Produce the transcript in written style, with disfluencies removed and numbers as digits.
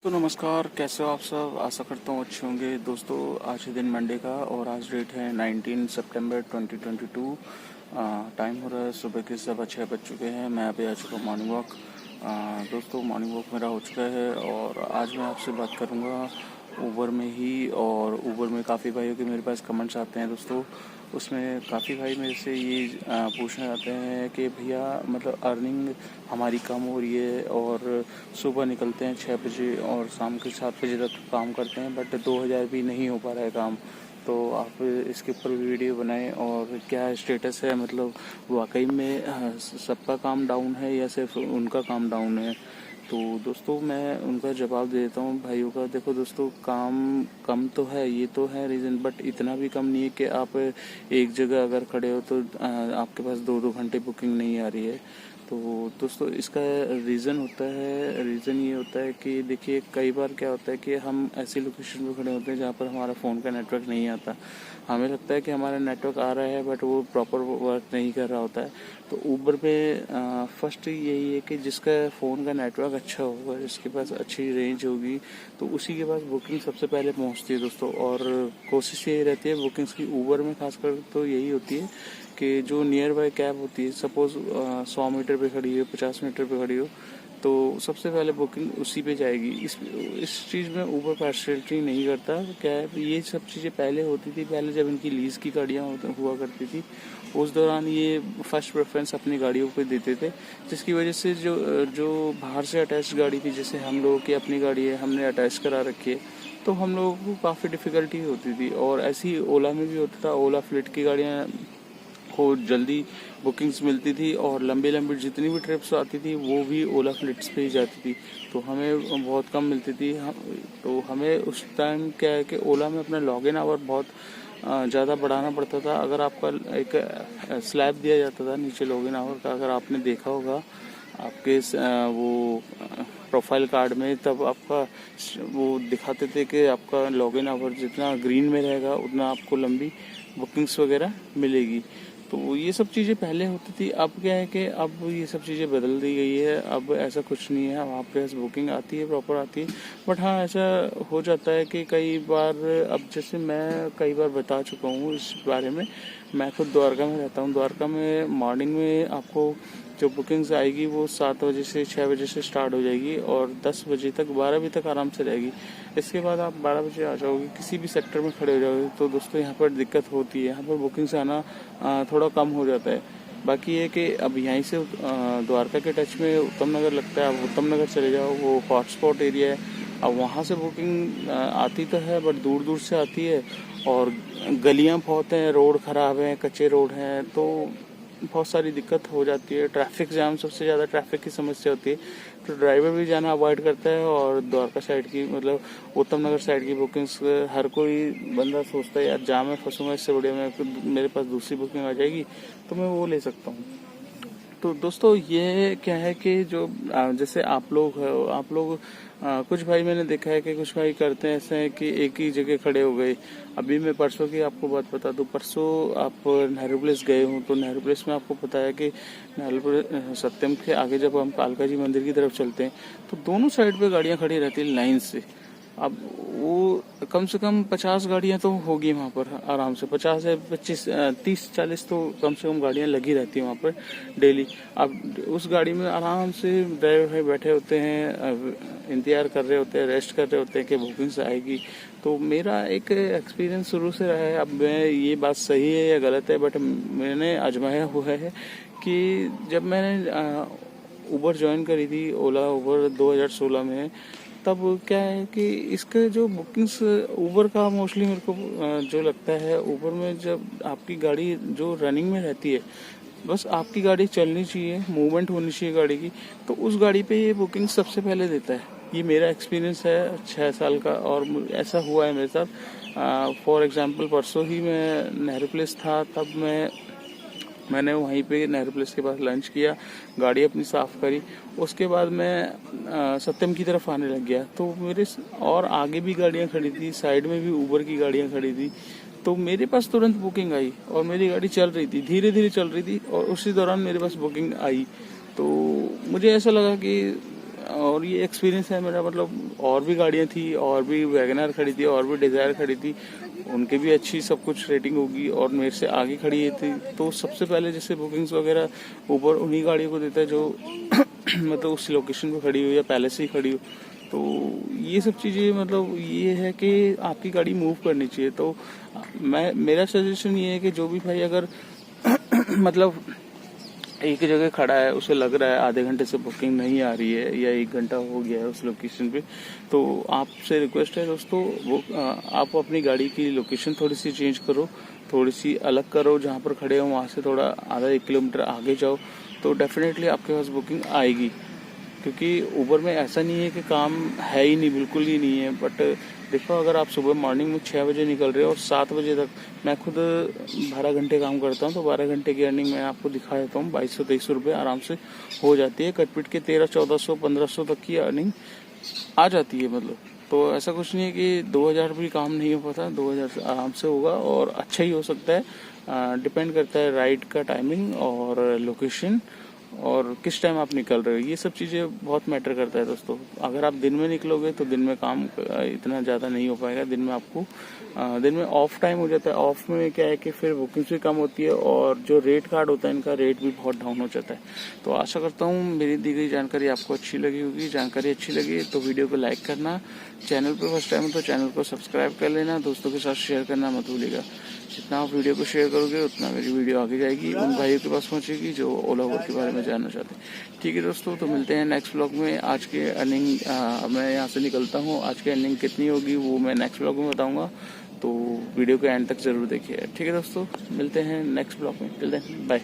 तो नमस्कार, कैसे हो आप सब। आशा करता हूँ अच्छे होंगे। दोस्तों, आज है दिन मंडे का और आज डेट है 19 सितंबर 2022। टाइम हो रहा है सुबह के 6:15 बज चुके हैं। मैं अभी आ चुका हूँ मॉर्निंग वॉक। दोस्तों, मॉर्निंग वॉक मेरा हो चुका है और आज मैं आपसे बात करूँगा ऊबर में ही। और ऊबर में काफ़ी भाइयों के मेरे पास कमेंट्स आते हैं दोस्तों। उसमें काफ़ी भाई मेरे से ये पूछना चाहते हैं कि भैया मतलब अर्निंग हमारी कम हो रही है और सुबह निकलते हैं 6 बजे और शाम के 7 बजे तक काम करते हैं, बट 2000 भी नहीं हो पा रहा है काम। तो आप इसके ऊपर वीडियो बनाएं और क्या स्टेटस है, मतलब वाकई में सबका काम डाउन है या सिर्फ उनका काम डाउन है। तो दोस्तों, मैं उनका जवाब दे देता हूँ भाइयों का। देखो दोस्तों, काम कम तो है, ये तो है रीज़न, बट इतना भी कम नहीं है कि आप एक जगह अगर खड़े हो तो आपके पास 2-2 घंटे बुकिंग नहीं आ रही है। तो दोस्तों, इसका रीज़न ये होता है कि देखिए, कई बार क्या होता है कि हम ऐसी लोकेशन पर खड़े होते हैं जहाँ पर हमारा फ़ोन का नेटवर्क नहीं आता। हमें लगता है कि हमारा नेटवर्क आ रहा है, बट वो प्रॉपर वर्क नहीं कर रहा होता है। तो ऊबर पे फर्स्ट यही है कि जिसका फ़ोन का नेटवर्क अच्छा होगा, जिसके पास अच्छी रेंज होगी, तो उसी के पास बुकिंग सबसे पहले पहुंचती है दोस्तों। और कोशिश यही रहती है बुकिंग्स की, ऊबर में खासकर तो यही होती है कि जो नियर बाय कैब होती है, सपोज़ 100 मीटर पे खड़ी हो, 50 मीटर पे खड़ी हो, तो सबसे पहले बुकिंग उसी पे जाएगी। इस चीज़ में ऊबर पार्शलिटी नहीं करता। कैब ये सब चीज़ें पहले होती थी, पहले जब इनकी लीज़ की गाड़ियाँ हुआ करती थी, उस दौरान ये फर्स्ट प्रेफरेंस अपनी गाड़ियों को देते थे, जिसकी वजह से जो जो बाहर से अटैच गाड़ी थी, जैसे हम लोगों की अपनी गाड़ी है, हमने अटैच करा रखी है, तो हम लोगों को काफ़ी डिफ़िकल्टी होती थी। और ऐसी ही ओला में भी होता था। ओला फ्लीट की गाड़ियाँ को जल्दी बुकिंग्स मिलती थी और लंबी लंबी जितनी भी ट्रिप्स आती थी वो भी ओला फ्लिट्स पे ही जाती थी, तो हमें बहुत कम मिलती थी। तो हमें उस टाइम क्या है कि ओला में अपना लॉगिन आवर बहुत ज़्यादा बढ़ाना पड़ता था। अगर आपका एक स्लैब दिया जाता था नीचे लॉगिन आवर का, अगर आपने देखा होगा आपके वो प्रोफाइल कार्ड में, तब आपका वो दिखाते थे कि आपका लॉगिन आवर जितना ग्रीन में रहेगा उतना आपको लंबी बुकिंग्स वगैरह मिलेगी। तो ये सब चीज़ें पहले होती थी। अब क्या है कि अब ये सब चीज़ें बदल दी गई है। अब ऐसा कुछ नहीं है, वहाँ पे बुकिंग आती है, प्रॉपर आती है। बट हाँ, ऐसा हो जाता है कि कई बार, अब जैसे मैं कई बार बता चुका हूँ इस बारे में। मैं खुद द्वारका में रहता हूँ। द्वारका में मॉर्निंग में आपको जो बुकिंग्स आएगी वो 7 बजे से 6 बजे से स्टार्ट हो जाएगी और 10 बजे तक, 12 बजे तक आराम से रहेगी। इसके बाद आप 12 बजे आ जाओगे, किसी भी सेक्टर में खड़े हो जाओगे, तो दोस्तों यहाँ पर दिक्कत होती है। यहाँ पर बुकिंग से आना थोड़ा कम हो जाता है। बाकी ये कि अब यहीं से द्वारका के टच में उत्तम नगर लगता है। आप उत्तम नगर चले जाओ, वो हॉटस्पॉट एरिया है। अब वहाँ से बुकिंग आती तो है, बट दूर दूर से आती है और गलियाँ बहुत हैं, रोड ख़राब हैं, कच्चे रोड हैं, तो बहुत सारी दिक्कत हो जाती है। ट्रैफिक जाम, सबसे ज़्यादा ट्रैफिक की समस्या होती है, तो ड्राइवर भी जाना अवॉइड करता है। और द्वारका साइड की, मतलब उत्तम नगर साइड की बुकिंग्स हर कोई बंदा सोचता है यार जाम में फंसूंगा, इससे बढ़िया मेरे पास दूसरी बुकिंग आ जाएगी तो मैं वो ले सकता हूँ। तो दोस्तों, ये क्या है कि जो जैसे आप लोग हो, आप लोग कुछ भाई मैंने देखा है कि कुछ भाई करते हैं ऐसे हैं कि एक ही जगह खड़े हो गए। अभी मैं परसों की आपको बात बता दूं। परसों आप नेहरू प्लेस गए हूँ, तो नेहरू प्लेस में आपको पता है कि नेहरू प्लेस सत्यम के आगे जब हम कालका जी मंदिर की तरफ चलते हैं, तो दोनों साइड पे गाड़ियाँ खड़ी रहती हैं लाइन से। अब वो कम से कम 50 गाड़ियां तो होगी वहाँ पर आराम से, 50 या 25, 30-40 तो कम से कम गाड़ियां लगी रहती हैं वहाँ पर डेली। अब उस गाड़ी में आराम से ड्राइवर भाई बैठे होते हैं, इंतजार कर रहे होते हैं, रेस्ट कर रहे होते हैं कि बुकिंग से आएगी। तो मेरा एक एक्सपीरियंस शुरू से रहा है। अब मैं, ये बात सही है या गलत है, बट मैंने आजमाया हुआ है कि जब मैंने उबर ज्वाइन करी थी, ओला उबर 2016 में, तब क्या है कि इसके जो बुकिंग्स ऊबर का मोस्टली मेरे को जो लगता है, ऊबर में जब आपकी गाड़ी जो रनिंग में रहती है, बस आपकी गाड़ी चलनी चाहिए, मूवमेंट होनी चाहिए गाड़ी की, तो उस गाड़ी पे ये बुकिंग सबसे पहले देता है। ये मेरा एक्सपीरियंस है 6 साल का और ऐसा हुआ है मेरे साथ। फॉर एग्जांपल, परसों ही मैं नेहरू प्लेस था, तब मैंने वहीं पे नेहरू प्लेस के पास लंच किया, गाड़ी अपनी साफ़ करी। उसके बाद मैं सत्यम की तरफ आने लग गया, तो मेरे और आगे भी गाड़ियाँ खड़ी थी, साइड में भी ऊबर की गाड़ियाँ खड़ी थी। तो मेरे पास तुरंत बुकिंग आई और मेरी गाड़ी चल रही थी, धीरे धीरे चल रही थी, और उसी दौरान मेरे पास बुकिंग आई। तो मुझे ऐसा लगा कि और ये एक्सपीरियंस है मेरा, मतलब और भी गाड़ियाँ थी, और भी वैगनआर खड़ी थी, और भी डिज़ायर खड़ी थी, उनके भी अच्छी सब कुछ रेटिंग होगी, और मेरे से आगे खड़ी ये थी। तो सबसे पहले जैसे बुकिंग्स वगैरह ऊबर उन्हीं गाड़ियों को देता है जो मतलब उस लोकेशन पे खड़ी हो या पहले से ही खड़ी हो। तो ये सब चीज़ें, मतलब ये है कि आपकी गाड़ी मूव करनी चाहिए। तो मेरा सजेशन ये है कि जो भी भाई अगर मतलब एक जगह खड़ा है, उसे लग रहा है आधे घंटे से बुकिंग नहीं आ रही है या 1 घंटा हो गया है उस लोकेशन पे, तो आपसे रिक्वेस्ट है दोस्तों, वो आप अपनी गाड़ी की लोकेशन थोड़ी सी चेंज करो, थोड़ी सी अलग करो, जहाँ पर खड़े हो वहाँ से थोड़ा आधा 1 किलोमीटर आगे जाओ, तो डेफिनेटली आपके पास बुकिंग आएगी। क्योंकि ऊबर में ऐसा नहीं है कि काम है ही नहीं, बिल्कुल ही नहीं है। बट देखो, अगर आप सुबह मॉर्निंग में 6 बजे निकल रहे हो और 7 बजे तक, मैं खुद 12 घंटे काम करता हूँ, तो 12 घंटे की अर्निंग मैं आपको दिखा देता हूँ, 2200-2300 रुपये आराम से हो जाती है। कटपिट के 1300-1400-1500 तक की अर्निंग आ जाती है। मतलब तो ऐसा कुछ नहीं है कि 2000 भी काम नहीं हो पाता, 2000 आराम से होगा और अच्छा ही हो सकता है। डिपेंड करता है राइड का टाइमिंग और लोकेशन और किस टाइम आप निकल रहे हो, ये सब चीज़ें बहुत मैटर करता है दोस्तों। अगर आप दिन में निकलोगे तो दिन में काम इतना ज़्यादा नहीं हो पाएगा, दिन में आपको दिन में ऑफ टाइम हो जाता है। ऑफ में क्या है कि फिर बुकिंग्स भी कम होती है और जो रेट कार्ड होता है इनका रेट भी बहुत डाउन हो जाता है। तो आशा करता हूँ मेरी दी गई जानकारी आपको अच्छी लगी होगी। जानकारी अच्छी लगी तो वीडियो को लाइक करना, चैनल पर फर्स्ट टाइम हो तो चैनल को सब्सक्राइब कर लेना, दोस्तों के साथ शेयर करना मत भूलिएगा। जितना आप वीडियो को शेयर करोगे उतना मेरी वीडियो आगे जाएगी, उन भाइयों के पास पहुंचेगी जो ओला उबर के बारे में जानना चाहते हैं। ठीक है दोस्तों, तो मिलते हैं नेक्स्ट व्लॉग में। आज के अर्निंग मैं यहाँ से निकलता हूँ, आज की अर्निंग कितनी होगी वो मैं नेक्स्ट व्लॉग में बताऊँगा, तो वीडियो को एंड तक जरूर देखिए। ठीक है दोस्तों, मिलते हैं नेक्स्ट व्लॉग में। Till then bye.